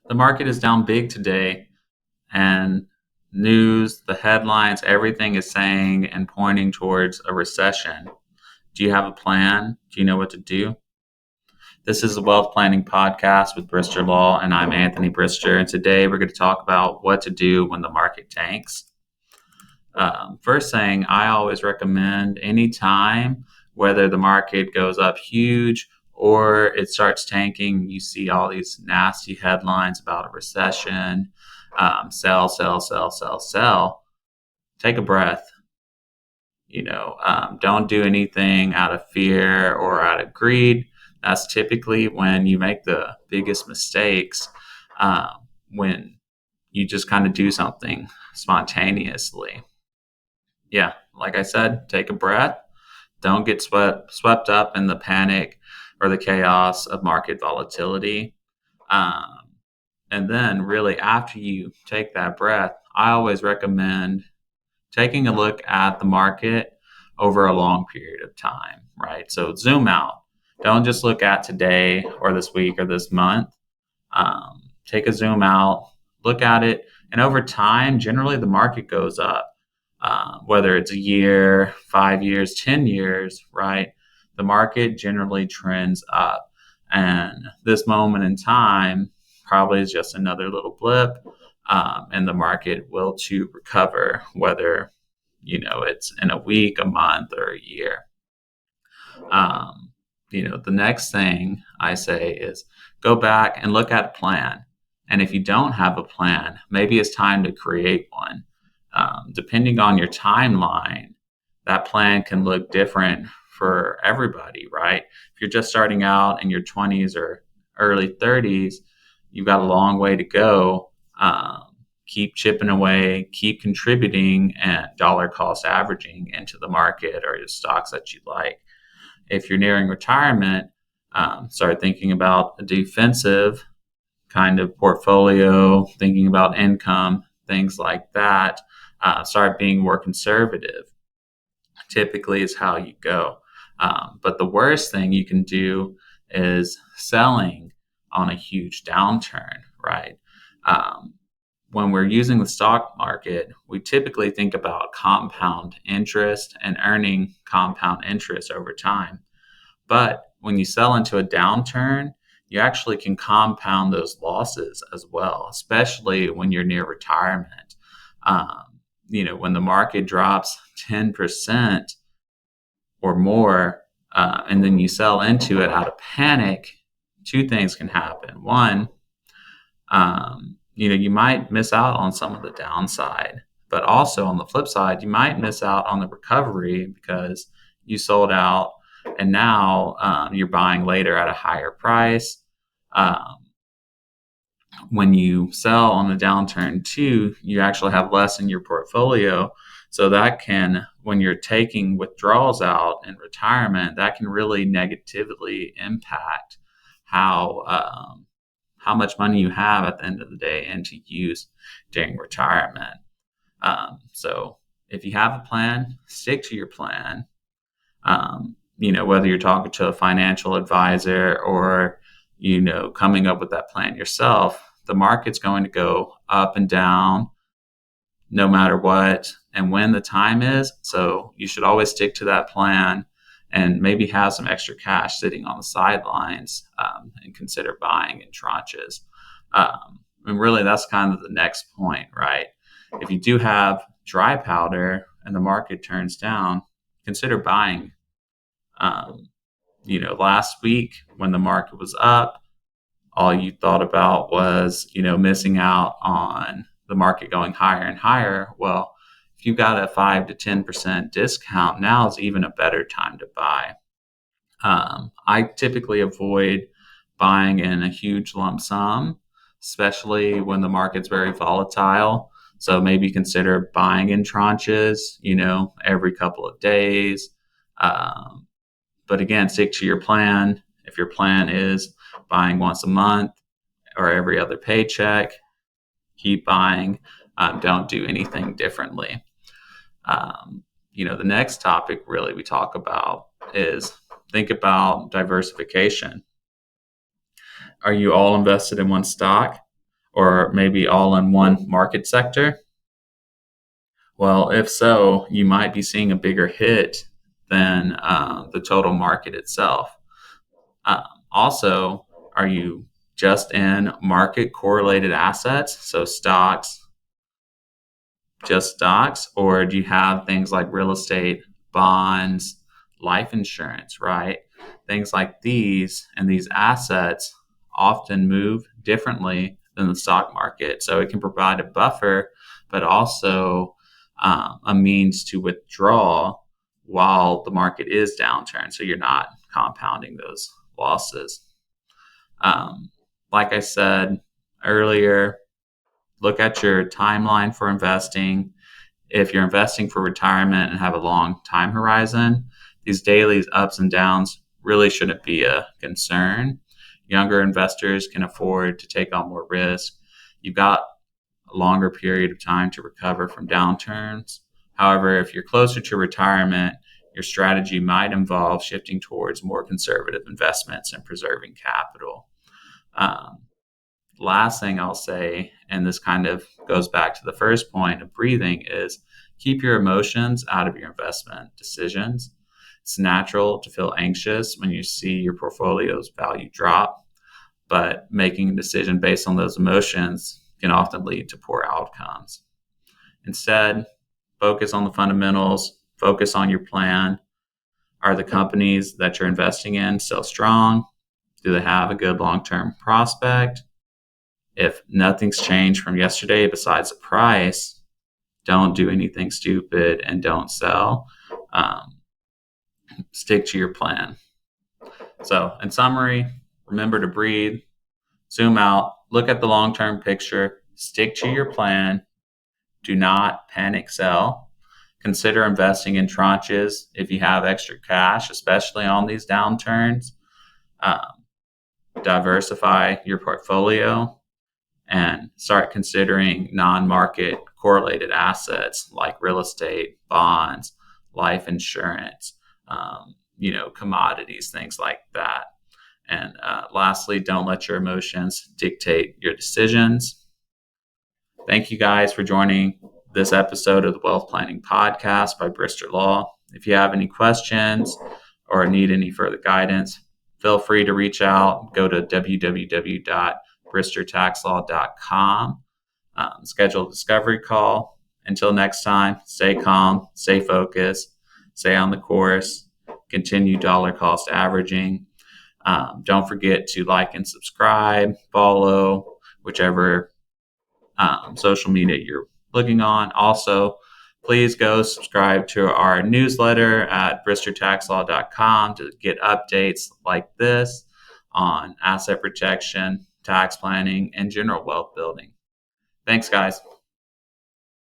The market is down big today, and news, the headlines, everything is saying and pointing towards a recession. Do you have a plan? Do you know what to do? This is the Wealth Planning Podcast with Brister Law, and I'm Anthony Brister. And today we're going to talk about what to do when the market tanks. First thing, I always recommend anytime, whether the market goes up huge or it starts tanking, you see all these nasty headlines about a recession, sell, sell, sell, sell, sell. Take a breath. Don't do anything out of fear or out of greed. That's typically when you make the biggest mistakes, when you just kind of do something spontaneously. Yeah, like I said, take a breath. Don't get swept up in the panic or the chaos of market volatility. Um, and then, really, after you take that breath, I always recommend taking a look at the market over a long period of time, right? So, zoom out. Don't just look at today or this week or this month. Take a zoom out, look at it, and over time, generally the market goes up. Whether it's a year, 5 years, 10 years, right? The market generally trends up. And this moment in time probably is just another little blip, and the market will too recover, whether it's in a week, a month, or a year. The next thing I say is go back and look at a plan. And if you don't have a plan, maybe it's time to create one. Depending on your timeline, that plan can look different for everybody, right? If you're just starting out in your 20s or early 30s, you've got a long way to go. Keep chipping away, keep contributing and dollar cost averaging into the market or the stocks that you like. If you're nearing retirement, start thinking about a defensive kind of portfolio, thinking about income, things like that. Start being more conservative. Typically is how you go. But the worst thing you can do is selling on a huge downturn, right? When we're using the stock market, we typically think about compound interest and earning compound interest over time. But when you sell into a downturn, you actually can compound those losses as well, especially when you're near retirement. When the market drops 10% or more, and then you sell into it out of panic, two things can happen. One, you might miss out on some of the downside, but also on the flip side, you might miss out on the recovery because you sold out and now you're buying later at a higher price. When you sell on the downturn too, you actually have less in your portfolio. So that can, when you're taking withdrawals out in retirement, that can really negatively impact how much money you have at the end of the day and to use during retirement. So if you have a plan, stick to your plan. Whether you're talking to a financial advisor or, coming up with that plan yourself, the market's going to go up and down no matter what and when the time is. So you should always stick to that plan and maybe have some extra cash sitting on the sidelines, and consider buying in tranches. And really, that's kind of the next point, right? If you do have dry powder and the market turns down, consider buying. Last week when the market was up, all you thought about was, missing out on the market going higher and higher. Well, if you've got a 5 to 10% discount, now is even a better time to buy. I typically avoid buying in a huge lump sum, especially when the market's very volatile. So maybe consider buying in tranches, every couple of days. But again, stick to your plan. If your plan is buying once a month or every other paycheck, keep buying. Don't do anything differently. The next topic really we talk about is think about diversification. Are you all invested in one stock? or maybe all in one market sector? Well, if so, you might be seeing a bigger hit than the total market itself. Also, are you just in market correlated assets, so stocks, just stocks, or do you have things like real estate, bonds, life insurance, right? Things like these and these assets often move differently than the stock market. So it can provide a buffer, but also a means to withdraw while the market is downturned. So you're not compounding those losses. Like I said earlier, look at your timeline for investing. If you're investing for retirement and have a long time horizon, these daily ups and downs really shouldn't be a concern. Younger investors can afford to take on more risk. You've got a longer period of time to recover from downturns. However, if you're closer to retirement, your strategy might involve shifting towards more conservative investments and preserving capital. Um, Last thing I'll say, and this kind of goes back to the first point of breathing, is keep your emotions out of your investment decisions. It's natural to feel anxious when you see your portfolio's value drop, but making a decision based on those emotions can often lead to poor outcomes. Instead, focus on the fundamentals, focus on your plan. Are the companies that you're investing in still strong? Do they have a good long term prospect? If nothing's changed from yesterday besides the price, don't do anything stupid and don't sell. Um, Stick to your plan. So, in summary, remember to breathe, zoom out, look at the long term picture, stick to your plan, do not panic sell. Consider investing in tranches if you have extra cash, especially on these downturns. Um, Diversify your portfolio and start considering non-market correlated assets like real estate, bonds, life insurance, commodities, things like that. And lastly, don't let your emotions dictate your decisions. Thank you guys for joining this episode of the Wealth Planning Podcast by Brister Law. If you have any questions or need any further guidance, feel free to reach out. Go to www.bristertaxlaw.com. Schedule a discovery call. Until next time, stay calm, stay focused, stay on the course, continue dollar cost averaging. Don't forget to like and subscribe, follow whichever social media you're looking on. Also, please go subscribe to our newsletter at bristertaxlaw.com to get updates like this on asset protection, tax planning, and general wealth building. Thanks, guys.